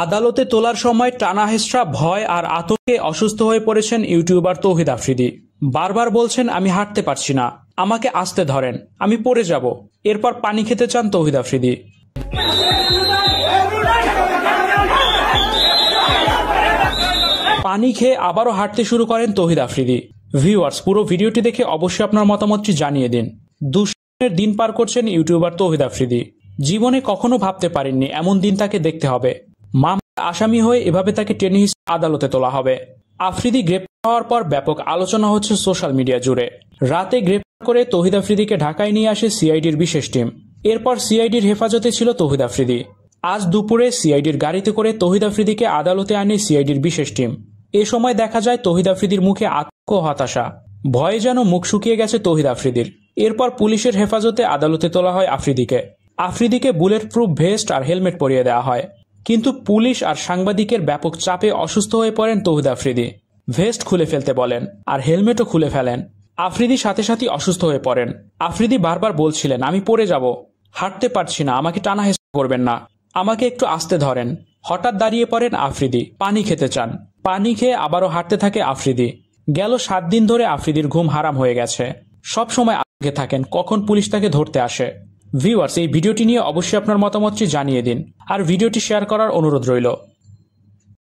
আদালতে তোলার সময় টানা হেঁচড়া, ভয় আর আতঙ্কে অসুস্থ হয়ে পড়েছেন ইউটিউবার তৌহিদ আফ্রিদি। বারবার বলছেন, আমি হাঁটতে পারছি না, আমাকে আস্তে ধরেন, আমি পড়ে যাব। এরপর পানি খেতে চান তৌহিদ আফ্রিদি। পানি খেয়ে আবারও হাঁটতে শুরু করেন তৌহিদ আফ্রিদি। ভিউয়ার্স, পুরো ভিডিওটি দেখে অবশ্যই আপনার মতামতটি জানিয়ে দিন। দুঃস্বপ্নের দিন পার করছেন ইউটিউবার তৌহিদ আফ্রিদি। জীবনে কখনো ভাবতে পারেননি এমন দিন তাকে দেখতে হবে। মামলার আসামি হয়ে এভাবে তাকে টেনে হিঁচড়ে আদালতে তোলা হবে। আফ্রিদি গ্রেপ্তার হওয়ার পর ব্যাপক আলোচনা হচ্ছে সোশ্যাল মিডিয়া জুড়ে। রাতে গ্রেপ্তার করে তৌহিদ আফ্রিদিকে ঢাকায় নিয়ে আসে সিআইডির বিশেষ টিম। এরপর সিআইডির হেফাজতে ছিল তৌহিদ আফ্রিদি। আজ দুপুরে সিআইডির গাড়িতে করে তৌহিদ আফ্রিদিকে আদালতে আনে সিআইডির বিশেষ টিম। এ সময় দেখা যায় তৌহিদ আফ্রিদির মুখে আতঙ্ক ও হতাশা, ভয়ে যেন মুখ শুকিয়ে গেছে তৌহিদ আফ্রিদির। এরপর পুলিশের হেফাজতে আদালতে তোলা হয় আফ্রিদিকে। আফ্রিদিকে বুলেট প্রুফ ভেস্ট আর হেলমেট পরিয়ে দেওয়া হয়। কিন্তু পুলিশ আর সাংবাদিকের ব্যাপক চাপে অসুস্থ হয়ে পড়েন তৌহিদ আফ্রিদি। ভেস্ট খুলে ফেলতে বলেন আর হেলমেটও খুলে ফেলেন। আফ্রিদি সাথে সাথে অসুস্থ হয়ে পড়েন। আফ্রিদি বারবার বলছিলেন, আমি পড়ে যাব, হাঁটতে পারছি না, আমাকে টানা হেঁচড়া করবেন না, আমাকে একটু আস্তে ধরেন। হঠাৎ দাঁড়িয়ে পড়েন আফ্রিদি, পানি খেতে চান। পানি খেয়ে আবারও হাঁটতে থাকে আফ্রিদি। গেল 7 দিন ধরে আফ্রিদির ঘুম হারাম হয়ে গেছে। সব সময় আগে থাকেন কখন পুলিশ তাকে ধরতে আসে। ভিউয়ার্স, এই ভিডিওটি নিয়ে অবশ্যই আপনার মতামতটি জানিয়ে দিন আর ভিডিওটি শেয়ার করার অনুরোধ রইল।